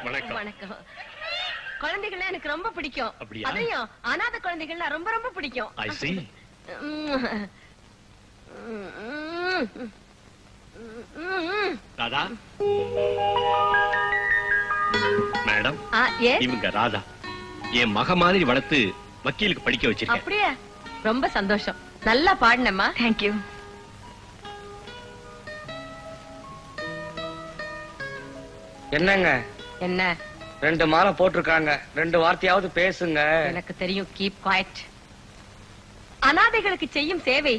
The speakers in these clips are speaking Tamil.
வணக்கம். வணக்கம். குழந்தைகள் எனக்கு ரொம்ப பிடிக்கும். அப்படியா? அதையும் அனாதை குழந்தைகள் ரொம்ப ரொம்ப பிடிக்கும். I see. ராதா மேடம், இவங்க ராதா என் மக மாதிரி வளர்த்து வக்கீலுக்கு படிக்க வச்சிருக்கேன். அப்படியே? ரொம்ப சந்தோஷம். நல்லா பாடினம்மா. Thank you. என்னங்க என்ன? 2 மாலை போட்டிருக்காங்க, 2 வார்த்தையாவது பேசுங்க. எனக்கு தெரியும். Keep quiet. அனாதைகளுக்கு செய்யும் சேவை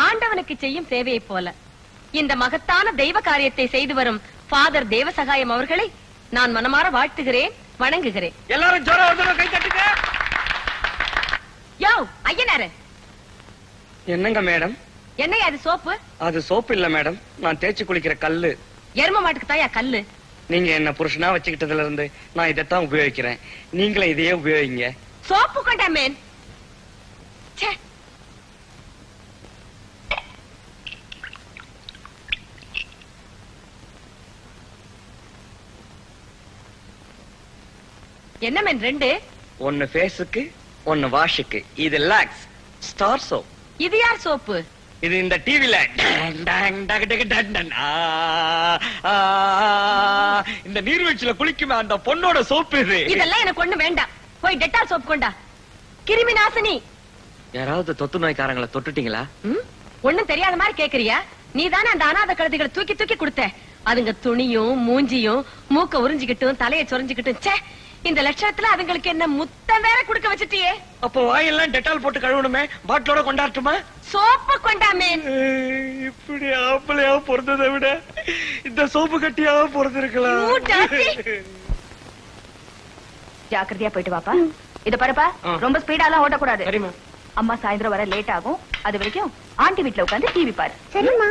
ஆண்டவனுக்கு செய்யும் சேவையை போல இந்த மகத்தான தெய்வ காரியத்தை செய்து வரும் ஃபாதர் தேவசகாயம் அவர்களை நான் மனமாற வாழ்த்துகிறேன், வணங்குகிறேன். எல்லாரும் ஜோரா ஒரு தடவை கை தட்டுங்க. யோ ஐயனாரே. என்னங்க மேடம்? என்னையா அது சோப்பு? அது சோப்பு இல்ல மேடம், நான் தேய்ச்சி குளிக்கிற கல்லு. எரும மாட்டுக்கு தாயா கல்லு? நீங்க என்ன புருஷனா வச்சுக்கிட்டதுல இருந்து நான் இதைத்தான் உபயோகிக்கிறேன். நீங்களும் இதையே உபயோகிங்க. சோப்பு கொண்டா மேன். என்ன மேன் 2? ஒன்னு ஃபேஸுக்கு, ஒன்னு வாஷுக்கு. இது லாக்ஸ் ஸ்டார் சோப். இது யார் சோப்பு? இது இந்த டிவில இந்த நீர்வீழ்ச்சியில குளிக்குமே அந்த பொண்ணோட சோப்பு இது. இதெல்லாம் எனக்கு ஒண்ணு வேண்டாம். போய் டெட்டால் சோப் கொண்டா. கிருமி நாசினி. யாராவது தொத்து நோய்க்காரங்களை தொட்டுட்டீங்களா? ஒண்ணும் தெரியாத மாதிரி கேக்குறியா? நீதானே அந்த அனாதை கழுதைகளை தூக்கி தூக்கி கொடுத்த. அதுங்க துணியும் மூஞ்சியும் மூக்க உறிஞ்சிக்கிட்டும் தலையை சொரிஞ்சுக்கிட்டும். ச்சே, இந்த லட்சணத்துல அதுங்களுக்கு என்ன முத்தம் வேற குடுக்க வச்சிட்டியே. அப்போ வாயெல்லாம் டெட்டால் போட்டு கழுவணுமே, பாட்டிலோட கொண்டாட்டுமா? சோப்பு கொண்டாமே. இப்படி ஆம்பளையா பொறுத்ததை விட இந்த சோப்பு கட்டியா பொறுத்திருக்கலாம். ஜாக்கிரதையா போயிட்டு வாப்பா. இத பாருப்பா, ரொம்ப ஸ்பீடாலாம் ஓட்டக்கூடாது. அம்மா சாயந்தரம் வர லேட் ஆகும். அது வரைக்கும் ஆண்டி வீட்ல உட்கார்ந்து டிவி பாரு. சரிம்மா.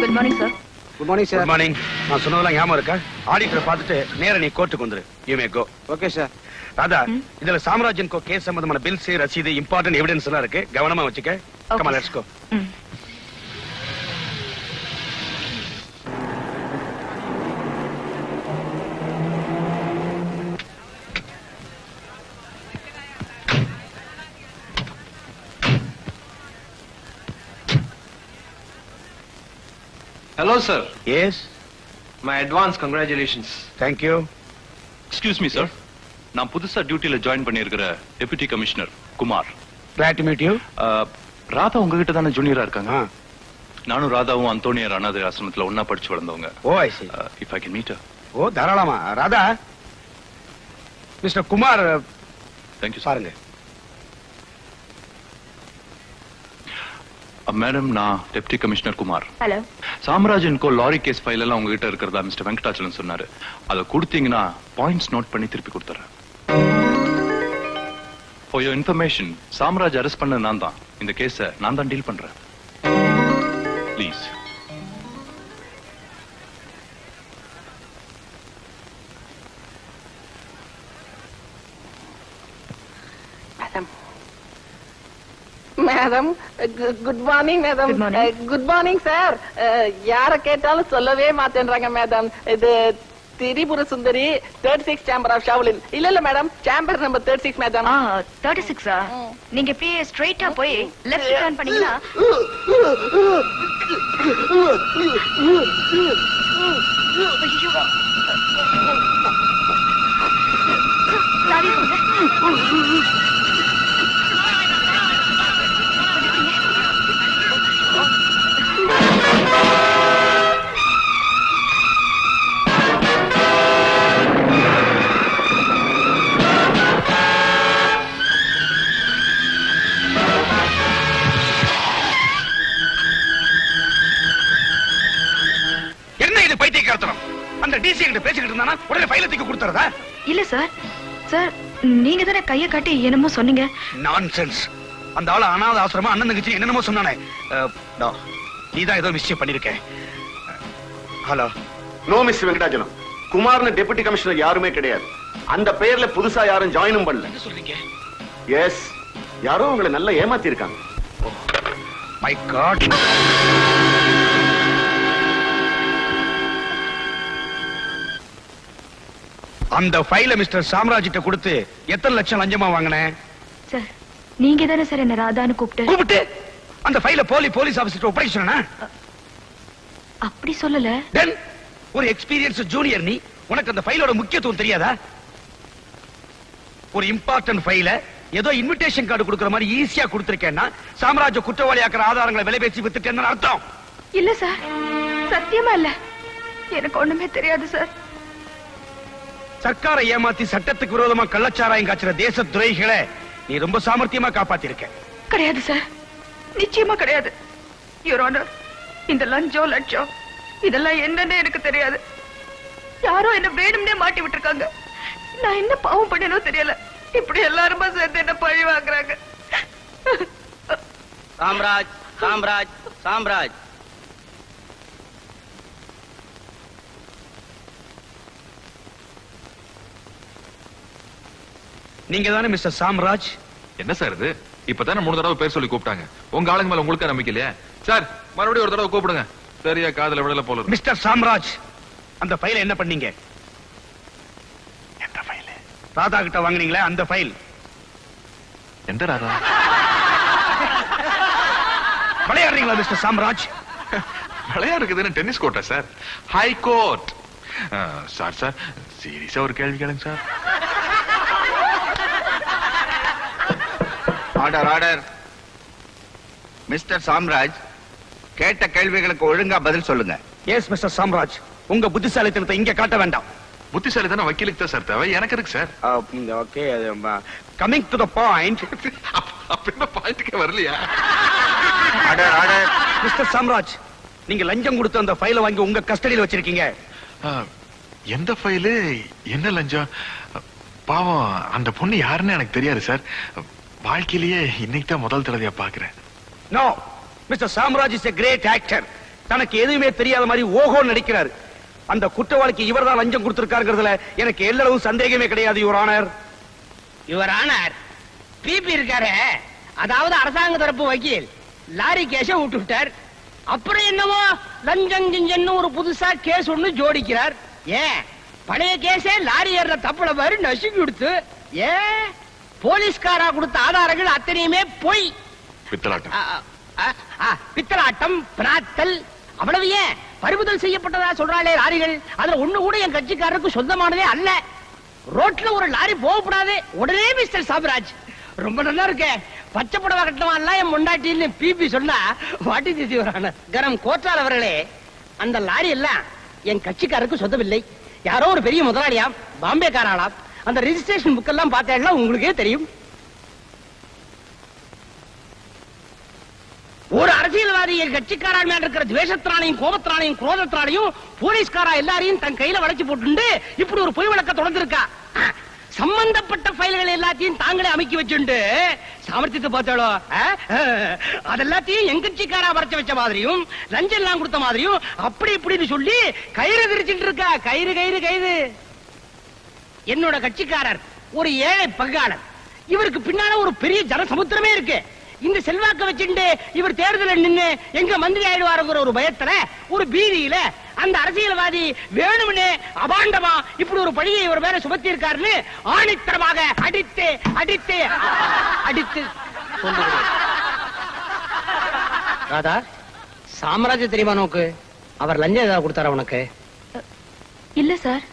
Good morning sir. Good morning sir. Good morning. நான் சொன்னதெல்லாம் ஞாபகம் இருக்கா? ஆடிட்டர் பார்த்துட்டு நேரா நீ கோர்ட்டுக்கு வந்துரு. You may go. Okay sir. Radha, இதுல சாம்ராஜ்யன் கோ கேஸ் சம்பந்தமான பில்ஸ், ரசீது, இம்பார்ட்டன்ட் எவிடன்ஸ் எல்லாம் இருக்கு. கவனமா வச்சுக்க. Come on, let's go. Hello, sir. Yes. My advance congratulations. Thank you. Excuse me, sir. நான் புதுசா டியூட்டில ஜாயின் பண்ணியிருக்கிற deputy commissioner Kumar. Glad to meet you. Radha உங்ககிட்ட தானே ஜூனியரா இருக்காங்க? Ah. நானும் ராதாவும் அந்தோனியர் அனாதை ஆசிரமத்துல ஒன்னா படிச்சு வளர்ந்தவங்க. Oh, I see. If I can meet her. Oh, தாராளமா. Radha, mister Kumar. Thank you, sir. பாருங்க. மேடம், நான் deputy commissioner Kumar. Hello. Samrajan கோ லாரி கேஸ் ஃபைல் எல்லாம் உங்ககிட்ட இருக்கிறதா மிஸ்டர் வெங்கடாச்சலம் சொன்னாரு. அதை கொடுத்தீங்கன்னா பாயிண்ட்ஸ் நோட் பண்ணி திருப்பி கொடுத்துறேன். For your information, Samraj arrest பண்ண நான் தான். இந்த கேஸை நான் தான் டீல் பண்றேன். Please. Madam, good morning madam. Good morning sir. யார கேட்டாலும் சொல்லவே மாட்டேன்றாங்க மேடம். இது Tripura Sundari 36 chamber of Shaolin. இல்ல மேடம், சேம்பர் நம்பர் 36 மேடம். 36ஆ? நீங்க இப்படியே ஸ்ட்ரைட்டா போய் லெஃப்ட் டர்ன் பண்ணீங்கன்னா அந்த டிசி கிட்ட பேசிக்கிட்டு இருந்தானா உடனே ஃபைல தூக்கி கொடுத்துறதா? இல்ல சார். சார் நீங்க தானே கைய காட்டி என்னமோ சொன்னீங்க. நான்சென்ஸ். அந்த ஆளு அனாதை ஆசிரமா அண்ணன் தங்கச்சி என்னென்னமோ சொன்னானே. நீதான் ஏதோ மிஸ்டேக் பண்ணிருக்க. ஹலோ. No miss Venkatachalam. குமார்னு டெபுட்டி கமிஷனர் யாருமே கிடையாது. அந்த பெயர்ல புதுசா யாரும் ஜாயினும் பண்ணல. என்ன சொல்றீங்க? எஸ், யாரோ உங்களை நல்லா ஏமாத்தி இருக்காங்க. My god. அந்த ஃபைல மிஸ்டர் சாம்ராஜ்கிட்ட கொடுத்து எத்தனை லட்சம் லஞ்சமா வாங்கினேன்? சார் நீங்க தானே சார் என்ன ராதான்னு கூப்பிட்டு அந்த ஃபைல போலீஸ் ஆபீசர் ஒப்படைக்க சொன்னா? அப்படி சொல்லல. தென் ஒரு எக்ஸ்பீரியன்ஸ் ஜூனியர் நீ, உனக்கு அந்த ஃபைலோட முக்கியத்துவம் தெரியாதா? ஒரு இம்பார்ட்டன்ட் ஃபைல ஏதோ இன்விடேஷன் கார்டு கொடுக்கிற மாதிரி ஈஸியா கொடுத்திருக்கேன்னா சாம்ராஜ்ய குற்றவாளியாக்குற ஆதாரங்களை விலை பேசி வித்துட்டேன்னு அர்த்தம். இல்ல சார், சத்தியமா இல்ல. எனக்கு ஒண்ணுமே தெரியாது சார். சர்க்காரை ஏமாத்தி சட்டத்துக்கு விரோதமா கள்ளச்சாராயம் காய்ச்சற தேச துரோகிகளை நீ ரொம்ப சாமர்த்தியமா காப்பாத்திருக்க. கிடையாது சார், நிச்சயமா கிடையாது. யுவர் ஆனர், இந்த லஞ்சம் லட்சம் இதெல்லாம் என்னன்னு எனக்கு தெரியாது. யாரோ என்ன வேணும்னே மாட்டி விட்டுருக்காங்க. நான் என்ன பாவம் பண்ணனோ தெரியல. இப்படி எல்லாருமா சேர்ந்து என்ன பழி வாங்குறாங்க. சாம்ராஜ் சாம்ராஜ் சாம்ராஜ். நீங்க தானே மிஸ்டர் சாம்ராஜ்? என்ன சார் இது? இப்பதானே 3 தடவை பேர் சொல்லி கூப்பிட்டாங்க. உங்க ஆளுங்க மேல உங்களுக்கு நம்பிக்கை இல்லையா சார்? மறுபடியும் ஒரு தடவை கூப்பிடுங்க. சரியா காதுல விடல போல இருக்கு. மிஸ்டர் சாம்ராஜ், அந்த ஃபைல என்ன பண்ணீங்க? எந்த ஃபைல்? ராதா கிட்ட வாங்குனீங்களே அந்த ஃபைல். எந்த ராதா? விளையாடுறீங்களா மிஸ்டர் சாம்ராஜ்? விளையாடுறதுன்னு டென்னிஸ் கோர்ட்டா sir? High court. Sir sir சீரியஸா ஒரு கேள்வி கேளுங்க sir. Order order. Mister Samraj, கேட்ட கேள்விகளுக்கு ஒழுங்கா பதில் சொல்லுங்க. எஸ் மிஸ்டர் சாம்ராஜ், உங்க புத்திசாலித்தனத்தை இங்க காட்ட வேண்டாம். புத்திசாலி தானே வக்கீலுக்கு தான் சார் தேவை, எனக்கு இருக்கு sir. Okay, coming to the point. அப்படின்னா பாயிண்ட்க்கே வரலையா? Order order. மிஸ்டர் சாம்ராஜ், நீங்க லஞ்சம் கொடுத்து அந்த ஃபைலை வாங்கி உங்க கஸ்டடியில வச்சிருக்கீங்க. எந்த ஃபைலு, என்ன லஞ்சம்? பாவம் அந்த பொண்ணு யாருன்னு எனக்கு தெரியாது சார். வாழ்க்கையிலேயே இன்னைக்கு தான் முதல் தடவையா பாக்குறேன். No, mister Samraj is a great actor. தனக்கு எதுவுமே தெரியாத மாதிரி ஓஹோ நடிக்கிறார். அந்த குற்றவாளிக்கு இவர்தான் லஞ்சம் கொடுத்திருக்காருங்கிறதுல எனக்கு எல்லளவும் சந்தேகமே கிடையாது your honour. Your honour, PP இருக்காரு, அதாவது அரசாங்க தரப்பு வக்கீல் லாரி கேஸ விட்டுட்டார். அப்புறம் என்னவோ லஞ்சம் கிஞ்சன்னு ஒரு புதுசா கேஸ் ஒண்ணு ஜோடிக்கிறார். ஏன் பழைய கேஸே லாரி ஏற தப்புல மாதிரி நசுக்கி கொடுத்து, ஏன் போலீஸ்காரா கொடுத்த ஆதாரங்கள் அத்தனையுமே பொய். பித்தலாட்டம். பித்தலாட்டம், பிராத்தல், அவ்வளவு ஏன் பறிமுதல் செய்யப்பட்டதா சொல்றாளே லாரிகள், அதுல ஒண்ணு கூட என் கட்சிக்காரருக்கு சொந்தமானதே அல்ல. ரோட்ல ஒரு லாரி போகக்கூடாது. உடனே மிஸ்டர் சாம்ராஜ், ரொம்ப நல்லா இருக்க, பச்சை புடவை கட்டலாம் என் முண்டாட்டின்னு பிபி சொன்னா வாட்டி திசி வரான கரம் கோட்டால் அவர்களே, அந்த லாரி எல்லாம் என் கட்சிக்காரருக்கு சொந்தமில்லை. யாரோ ஒரு பெரிய முதலாளியாம், பாம்பே காராளாம். அந்த ரெஜிஸ்ட்ரேஷன் புக் எல்லாம் பார்த்தா உங்களுக்கே தெரியும். ஒரு அரசியல்வாதி என் கட்சிக்காரன் மேல இருக்கிற துவேஷத்தினாலையும் கோபத்தினாலையும் குரோதத்தினாலையும் போலீஸ்காரா எல்லாரையும் தன் கையில வளைச்சு போட்டு இப்படி ஒரு பொய் வழக்க தொடர்ந்திருக்கா. சம்பந்தப்பட்ட ஃபைல்கள் எல்லாத்தையும் தாங்களே அமைக்கி வச்சுண்டு சாமர்த்தியத்தை பார்த்தாலோ அதெல்லாத்தையும் என் கட்சிக்காரா வரைச்சு வச்ச மாதிரியும் லஞ்சம் எல்லாம் கொடுத்த மாதிரியும் அப்படி இப்படின்னு சொல்லி கயிறு விரிச்சுட்டு இருக்கா. கயிறு கயிறு கயிறு. என்னோட கட்சிக்காரர் ஒரு ஏழை பங்காளர். இவருக்கு பின்னால ஒரு பெரிய ஜனசமுத்திரமே இருக்கு. இந்த செல்வாக்க வச்சுட்டு இவர் தேர்தலில் நின்னு எங்க மந்திரி ஆயிடுவாருங்கிற ஒரு பயத்துல, ஒரு பீதியில அந்த அரசியல்வாதி வேணும்னே அபாண்டமா இப்படி ஒரு பழியை இவர் மேல சுமத்தி இருக்காருன்னு ஆணித்தரமாக அடித்து அடித்து அடித்து சொல்லுகிறேன். ராதா, சாம்ராஜ்ய தெரியுமா நோக்கு? அவர் லஞ்சம் ஏதாவது கொடுத்தாரா உனக்கு? இல்ல சார்,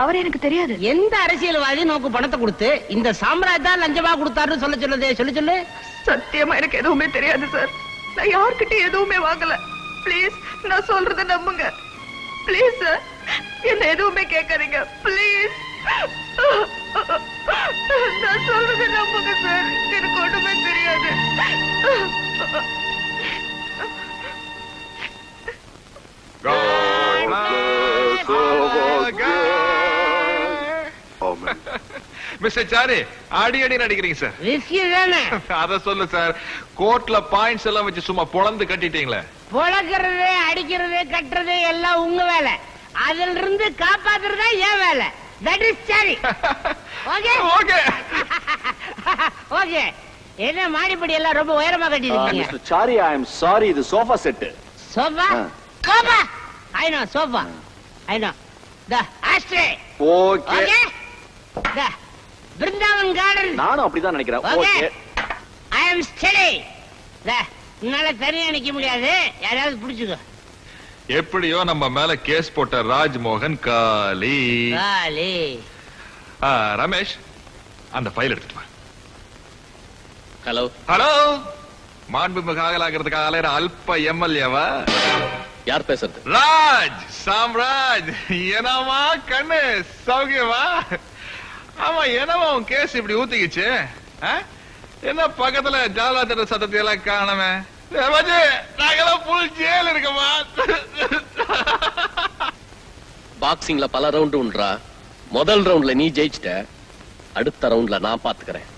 அவர் எனக்கு தெரியாது. எந்த அரசியல்வாதி நோக்கு பணத்தை கொடுத்து இந்த சாம்ராஜ் தான் லஞ்சமா கொடுத்தாருன்னு சொல்ல சொல்லுதே, சொல்லு சொல்லு. சத்தியமா எனக்கு எதுவுமே தெரியாது சார். நான் யார்கிட்ட எதுவுமே வாங்கல. ப்ளீஸ் நான் சொல்றத நம்புங்க. ப்ளீஸ் சார், என்ன எதுவுமே கேட்காதீங்க. ப்ளீஸ் நான் சொல்றத நம்புங்க சார். எனக்கு ஒண்ணுமே தெரியாது. God bless the mister sorry அடி அடி நடிக்கிறீங்க சார். ரிஸ்கி தானே. அத சொல்லு சார். கோர்ட்ல பாயிண்ட்ஸ் எல்லாம் வச்சு சும்மா பொளந்து கட்டிட்டீங்களே. பொளக்கிறது, அடிக்கிறது, கட்டுறது எல்லாம் உங்க வேலை. அதில் இருந்து காப்பாத்துறதா என் வேலை. தட் இஸ் சரி. Okay okay okay. என்ன மாடிப்படி எல்லாம் ரொம்ப உயரமா கட்டிருக்கீங்க? Mister sorry, I am sorry, இது sofa set. Sofa? Sofa I know, sofa I know. The ashtray. Okay. Okay. The Brindavan garden. நானும் அப்படிதான் நினைக்கிறேன். Okay. Okay. I am study. The என்னால தனியா நிக்க முடியாது, யாராவது பிடிச்சுக்கோ. எப்படியோ நம்ம மேல கேஸ் போட்ட ராஜ்மோகன் காலி. காலி. ரமேஷ், அந்த ஃபைல் எடுத்துட்டு வா. ஹலோ. ஹலோ, மாண்புமிகு ஆகலாகிறதுக்கு அலையிற அல்ப எம்எல்ஏவா? யார் பேசுறது? ராஜ், சாம்ராஜ். என்னமா கண்ணு சௌகியமா? ஆமா, என்னமா உன் கேஸ் இப்படி ஊத்திக்கிச்சு? என்ன பக்கத்துல ஜாலாத்திர சத்தத்தை எல்லாம் காணமே? நாங்கெல்லாம் புல் ஜெயில் இருக்கமா? பாக்ஸிங்ல பல ரவுண்ட் உண்டா. முதல் ரவுண்ட்ல நீ ஜெயிச்சிட்ட, அடுத்த ரவுண்ட்ல நான் பாத்துக்கிறேன்.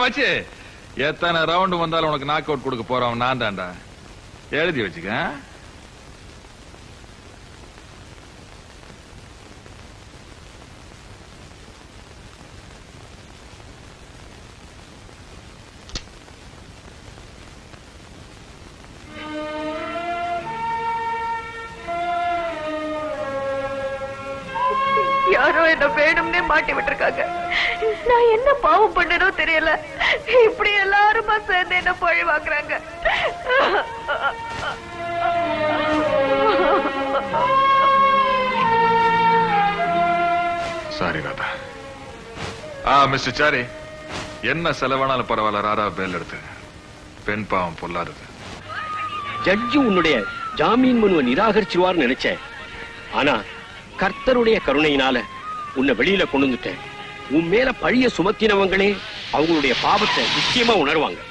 மச்சி, எத்தனை ரவுண்ட் வந்தாலும் உனக்கு நாக் அவுட் கொடுக்க போறோம் நான் தான்டா. எழுதி வச்சுக்க. யாரோ என்ன வேணும்னே மாட்டி விட்டுருக்காங்க. நான் என்ன பாவம் பண்ணனோ தெரியல. இப்படி எல்லாருமா சேர்ந்து என்ன பழி வாங்குறாங்க. சாரி ராதா. மிஸ்டர் சாரி, என்ன செலவானாலும் பரவாயில்ல, ராதா பேல் எடுத்து. பெண் பாவம் பொல்லாதது. ஜட்ஜி உன்னுடைய ஜாமீன் மனுவை நிராகரிச்சுவார்னு நினைச்சேன். ஆனா கர்த்தருடைய கருணையினால உன்னை வெளியில கொண்டு வந்துட்டேன். உன் மேல பழிய சுமத்தினவங்களே அவங்களுடைய பாவத்தை நிச்சயமா உணர்வாங்க.